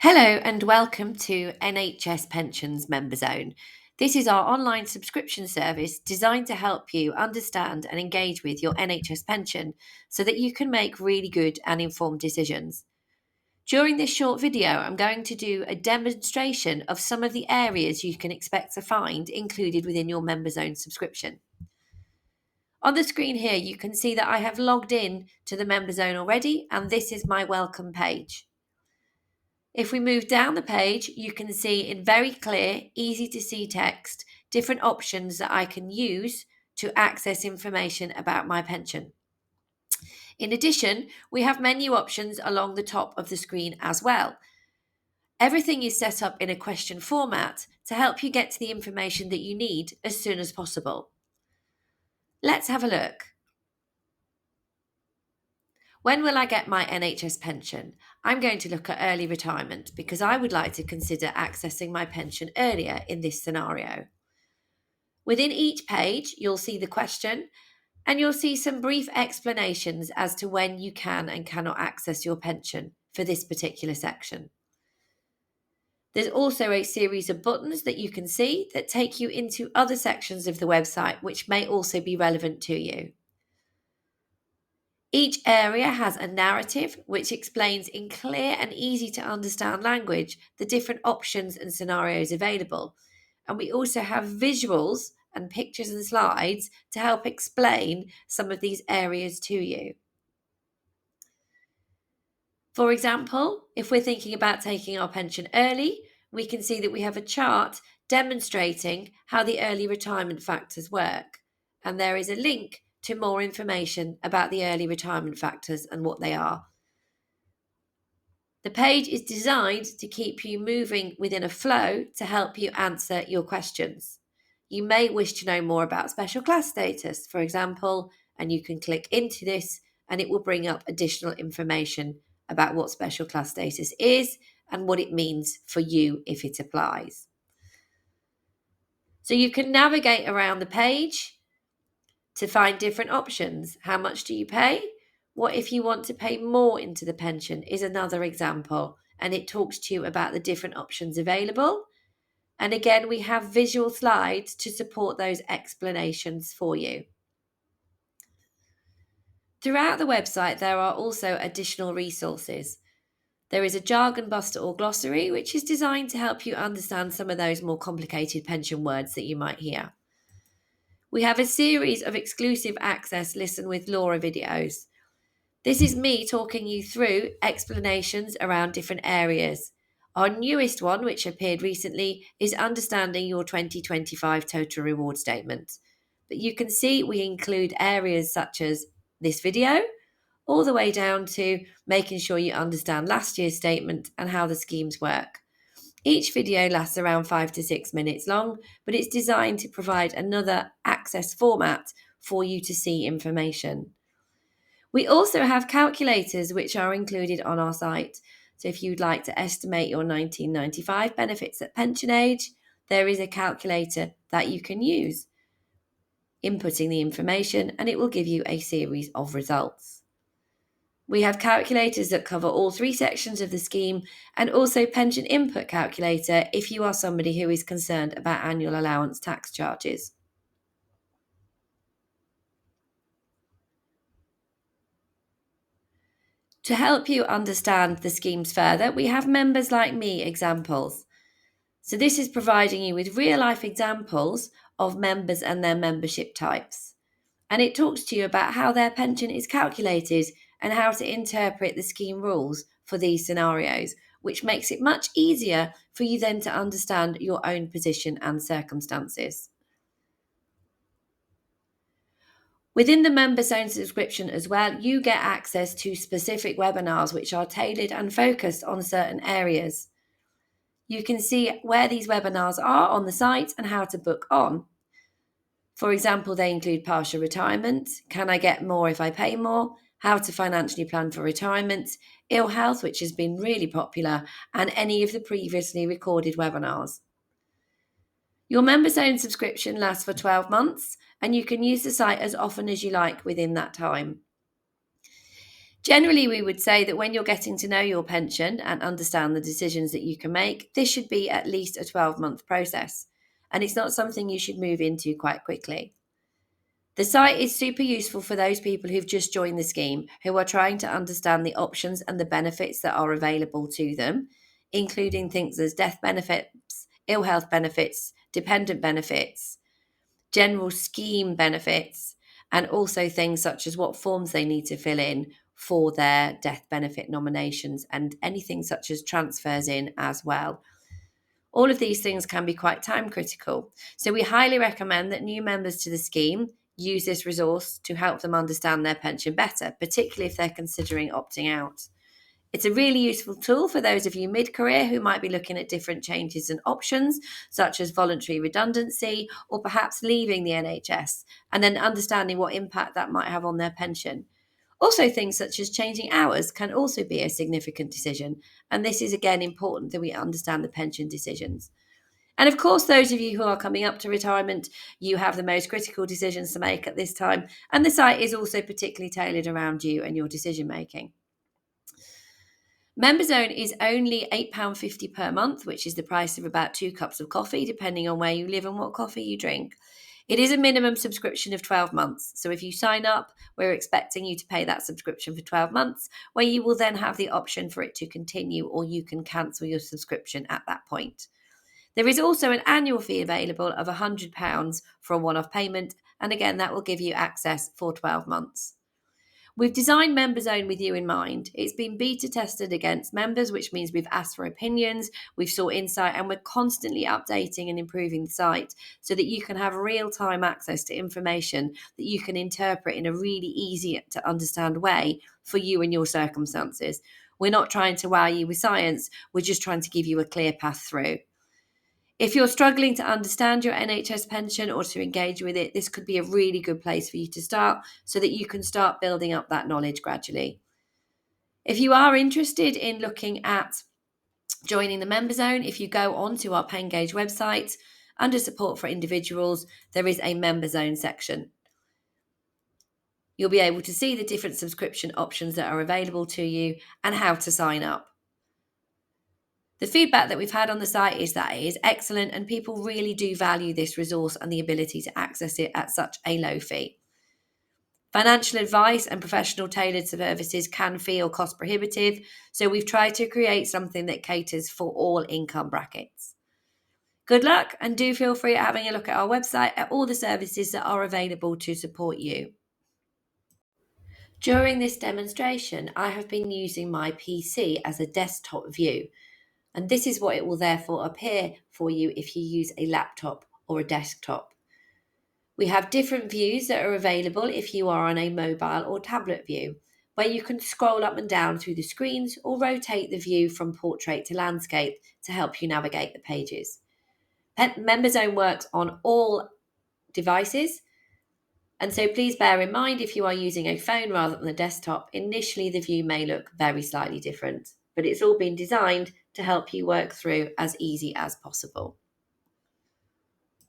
Hello and welcome to NHS Pensions MemberZone. This is our online subscription service designed to help you understand and engage with your NHS pension so that you can make really good and informed decisions. During this short video, I'm going to do a demonstration of some of the areas you can expect to find included within your MemberZone subscription. On the screen here, you can see that I have logged in to the MemberZone already, and this is my welcome page. If we move down the page, you can see in very clear, easy to see text, different options that I can use to access information about my pension. In addition, we have menu options along the top of the screen as well. Everything is set up in a question format to help you get to the information that you need as soon as possible. Let's have a look. When will I get my NHS pension? I'm going to look at early retirement because I would like to consider accessing my pension earlier in this scenario. Within each page, you'll see the question and you'll see some brief explanations as to when you can and cannot access your pension for this particular section. There's also a series of buttons that you can see that take you into other sections of the website which may also be relevant to you. Each area has a narrative which explains in clear and easy to understand language the different options and scenarios available. And we also have visuals and pictures and slides to help explain some of these areas to you. For example, if we're thinking about taking our pension early, we can see that we have a chart demonstrating how the early retirement factors work. And there is a link to more information about the early retirement factors and what they are. The page is designed to keep you moving within a flow to help you answer your questions. You may wish to know more about special class status, for example, and you can click into this and it will bring up additional information about what special class status is and what it means for you if it applies. So you can navigate around the page to find different options. How much do you pay? What if you want to pay more into the pension is another example, and it talks to you about the different options available. And again, we have visual slides to support those explanations for you. Throughout the website, there are also additional resources. There is a jargon buster or glossary, which is designed to help you understand some of those more complicated pension words that you might hear. We have a series of exclusive access Listen with Laura videos. This is me talking you through explanations around different areas. Our newest one, which appeared recently, is Understanding Your 2025 Total Reward Statement. But you can see we include areas such as this video, all the way down to making sure you understand last year's statement and how the schemes work. Each video lasts around 5 to 6 minutes long, but it's designed to provide another access format for you to see information. We also have calculators which are included on our site. So if you'd like to estimate your 1995 benefits at pension age, there is a calculator that you can use, inputting the information, and it will give you a series of results. We have calculators that cover all three sections of the scheme and also pension input calculator if you are somebody who is concerned about annual allowance tax charges. To help you understand the schemes further, we have Members Like Me examples. So this is providing you with real-life examples of members and their membership types. And it talks to you about how their pension is calculated and how to interpret the scheme rules for these scenarios, which makes it much easier for you then to understand your own position and circumstances. Within the MemberZone subscription as well, you get access to specific webinars which are tailored and focused on certain areas. You can see where these webinars are on the site and how to book on. For example, they include partial retirement, can I get more if I pay more, how to financially plan for retirement, ill health, which has been really popular, and any of the previously recorded webinars. Your MemberZone subscription lasts for 12 months, and you can use the site as often as you like within that time. Generally, we would say that when you're getting to know your pension and understand the decisions that you can make, this should be at least a 12-month process, and it's not something you should move into quite quickly. The site is super useful for those people who've just joined the scheme, who are trying to understand the options and the benefits that are available to them, including things as death benefits, ill health benefits, dependent benefits, general scheme benefits, and also things such as what forms they need to fill in for their death benefit nominations and anything such as transfers in as well. All of these things can be quite time critical. So we highly recommend that new members to the scheme use this resource to help them understand their pension better, particularly if they're considering opting out. It's a really useful tool for those of you mid-career who might be looking at different changes and options, such as voluntary redundancy or perhaps leaving the NHS, and then understanding what impact that might have on their pension. Also, things such as changing hours can also be a significant decision, and this is again important that we understand the pension decisions. And of course, those of you who are coming up to retirement, you have the most critical decisions to make at this time, and the site is also particularly tailored around you and your decision making. MemberZone is only £8.50 per month, which is the price of about 2 cups of coffee, depending on where you live and what coffee you drink. It is a minimum subscription of 12 months. So if you sign up, we're expecting you to pay that subscription for 12 months, where you will then have the option for it to continue, or you can cancel your subscription at that point. There is also an annual fee available of £100 for a one-off payment, and again, that will give you access for 12 months. We've designed MemberZone with you in mind. It's been beta tested against members, which means we've asked for opinions, we've sought insight, and we're constantly updating and improving the site so that you can have real-time access to information that you can interpret in a really easy to understand way for you and your circumstances. We're not trying to wow you with science, we're just trying to give you a clear path through. If you're struggling to understand your NHS pension or to engage with it, this could be a really good place for you to start so that you can start building up that knowledge gradually. If you are interested in looking at joining the Member Zone, if you go onto our Pen-gage website, under support for individuals, there is a Member Zone section. You'll be able to see the different subscription options that are available to you and how to sign up. The feedback that we've had on the site is that it is excellent and people really do value this resource and the ability to access it at such a low fee. Financial advice and professional tailored services can feel cost prohibitive, so we've tried to create something that caters for all income brackets. Good luck, and do feel free at having a look at our website at all the services that are available to support you. During this demonstration, I have been using my PC as a desktop view, and this is what it will therefore appear for you if you use a laptop or a desktop. We have different views that are available if you are on a mobile or tablet view, where you can scroll up and down through the screens or rotate the view from portrait to landscape to help you navigate the pages. MemberZone works on all devices, and so please bear in mind if you are using a phone rather than a desktop, initially the view may look very slightly different, but it's all been designed to help you work through as easy as possible.